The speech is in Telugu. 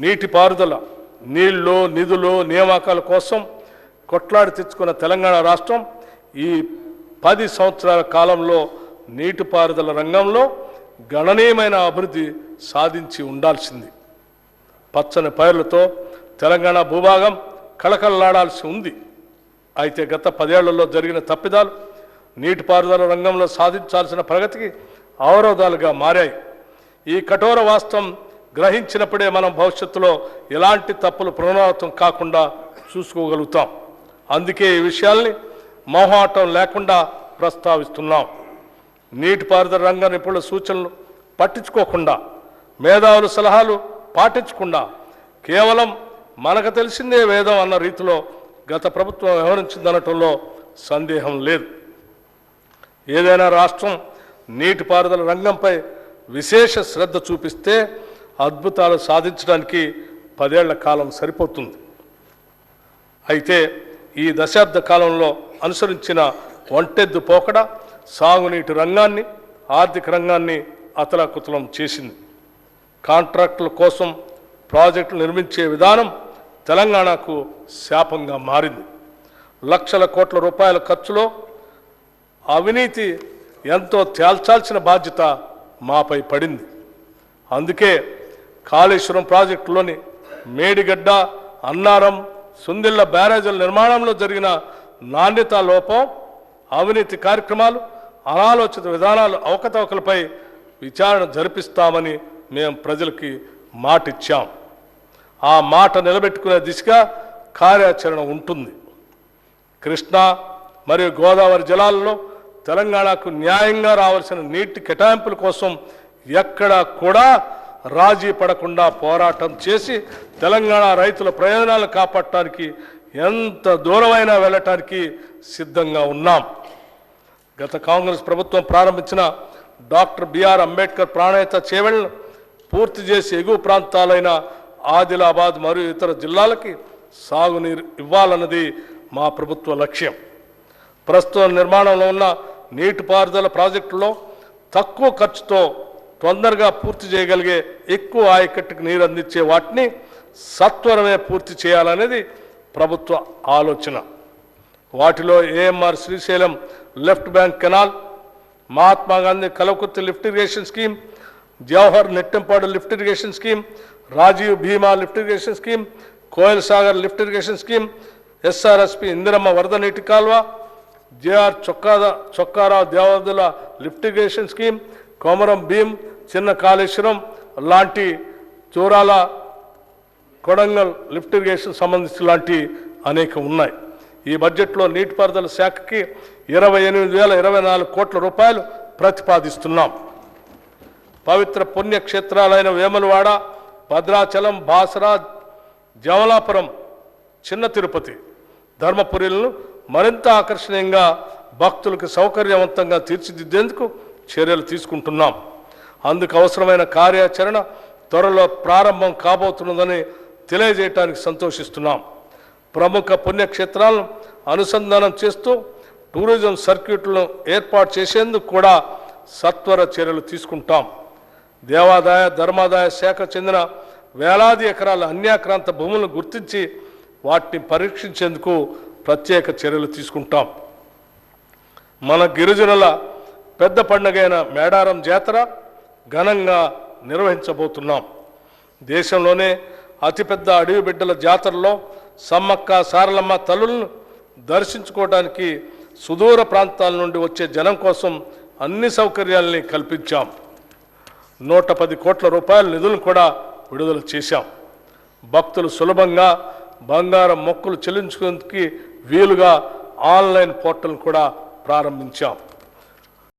నీటిపారుదల, నీళ్లు, నిధులు, నియామకాల కోసం కొట్లాడి తెచ్చుకున్న తెలంగాణ రాష్ట్రం ఈ 10 సంవత్సరాల కాలంలో నీటిపారుదల రంగంలో గణనీయమైన అభివృద్ధి సాధించి ఉండాల్సింది. పచ్చని పైర్లతో తెలంగాణ భూభాగం కళకళలాడాల్సి ఉంది. అయితే గత 10 ఏళ్లలో జరిగిన తప్పిదాలు నీటిపారుదల రంగంలో సాధించాల్సిన ప్రగతికి అవరోధాలుగా మారాయి. ఈ కఠోర వాస్తవం గ్రహించినప్పుడే మనం భవిష్యత్తులో ఎలాంటి తప్పులు పునరావృతం కాకుండా చూసుకోగలుగుతాం. అందుకే ఈ విషయాల్ని మొహమాటం లేకుండా ప్రస్తావిస్తున్నాం. నీటిపారుదల రంగ నిపుణుల సూచనలు పట్టించుకోకుండా, మేధావుల సలహాలు పాటించకుండా కేవలం మనకు తెలిసిందే వేదం అన్న రీతిలో గత ప్రభుత్వం వ్యవహరించిందనటంలో సందేహం లేదు. ఏదైనా రాష్ట్రం నీటిపారుదల రంగంపై విశేష శ్రద్ధ చూపిస్తే అద్భుతాలు సాధించడానికి 10 ఏళ్ల కాలం సరిపోతుంది. అయితే ఈ దశాబ్ద కాలంలో అనుసరించిన ఒంటెద్దు పోకడ సాగునీటి రంగాన్ని, ఆర్థిక రంగాన్ని అతలాకుతలం చేసింది. కాంట్రాక్టుల కోసం ప్రాజెక్టులు నిర్మించే విధానం తెలంగాణకు శాపంగా మారింది. లక్షల కోట్ల రూపాయల ఖర్చులో అవినీతి ఎంతో తేల్చాల్సిన బాధ్యత మాపై పడింది. అందుకే కాళేశ్వరం ప్రాజెక్టులోని మేడిగడ్డ, అన్నారం, సుందిళ్ల బ్యారేజీల నిర్మాణంలో జరిగిన నాణ్యతా లోపం, అవినీతి కార్యక్రమాలు, అనాలోచిత విధానాలు, అవకతవకలపై విచారణ జరిపిస్తామని మేము ప్రజలకి మాటిచ్చాం. ఆ మాట నిలబెట్టుకునే దిశగా కార్యాచరణ ఉంటుంది. కృష్ణా మరియు గోదావరి జలాల్లో తెలంగాణకు న్యాయంగా రావాల్సిన నీటి కేటాయింపుల కోసం ఎక్కడా కూడా రాజీ పడకుండా పోరాటం చేసి తెలంగాణ రైతుల ప్రయోజనాలను కాపాడటానికి ఎంత దూరమైనా వెళ్ళటానికి సిద్ధంగా ఉన్నాం. గత కాంగ్రెస్ ప్రభుత్వం ప్రారంభించిన డాక్టర్ బిఆర్ అంబేద్కర్ ప్రాణహిత చేవెళ్లను పూర్తి చేసి ఎగువ ప్రాంతాలైన ఆదిలాబాద్ మరియు ఇతర జిల్లాలకి సాగునీరు ఇవ్వాలన్నది మా ప్రభుత్వ లక్ష్యం. ప్రస్తుతం నిర్మాణంలో ఉన్న నీటిపారుదల ప్రాజెక్టులో తక్కువ ఖర్చుతో తొందరగా పూర్తి చేయగలిగే, ఎక్కువ ఆయకట్టుకు నీరు అందించే వాటిని సత్వరమే పూర్తి చేయాలనేది ప్రభుత్వ ఆలోచన. వాటిలో AMR Srisailam left bank canal, Mahatma Gandhi Kalwakurthy lift irrigation scheme, Jawahar Nettempadu lift irrigation scheme, Rajiv Bhima lift irrigation scheme, Koil Sagar lift irrigation scheme, SRSP Indiramma వరద నీటి కాల్వ, JR Chokkarao Devadula lift irrigation scheme, Komaram Bheem, చిన్న కాళేశ్వరం లాంటి చూరాల కొడంగల్ లిఫ్ట్ ఇరిగేషన్ సంబంధించి లాంటి అనేక ఉన్నాయి. ఈ బడ్జెట్లో నీటిపారుదల శాఖకి 28,024 కోట్ల రూపాయలు ప్రతిపాదిస్తున్నాం. పవిత్ర పుణ్యక్షేత్రాలైన వేములవాడ, భద్రాచలం, బాసరా, జమలాపురం, చిన్న తిరుపతి, ధర్మపురిలను మరింత ఆకర్షణీయంగా భక్తులకు సౌకర్యవంతంగా తీర్చిదిద్దేందుకు చర్యలు తీసుకుంటున్నాం. అందుకు అవసరమైన కార్యాచరణ త్వరలో ప్రారంభం కాబోతున్నదని తెలియజేయడానికి సంతోషిస్తున్నాం. ప్రముఖ పుణ్యక్షేత్రాలను అనుసంధానం చేస్తూ టూరిజం సర్క్యూట్లను ఏర్పాటు చేసేందుకు కూడా సత్వర చర్యలు తీసుకుంటాం. దేవాదాయ ధర్మాదాయ శాఖ చెందిన వేలాది ఎకరాల అన్యాక్రాంత భూములను గుర్తించి వాటిని పరీక్షించేందుకు ప్రత్యేక చర్యలు తీసుకుంటాం. మన గిరిజనుల పెద్ద పండుగైన మేడారం జాతర ఘనంగా నిర్వహించబోతున్నాం. దేశంలోనే అతిపెద్ద అడవి బిడ్డల జాతరలో సమ్మక్క సారలమ్మ తల్లులను దర్శించుకోవడానికి సుదూర ప్రాంతాల నుండి వచ్చే జనం కోసం అన్ని సౌకర్యాలని కల్పించాం. 110 కోట్ల రూపాయల నిధులను కూడా విడుదల చేశాం. భక్తులు సులభంగా బంగారం మొక్కులు చెల్లించుకునేందుకు వీలుగా ఆన్లైన్ పోర్టల్ కూడా ప్రారంభించాం.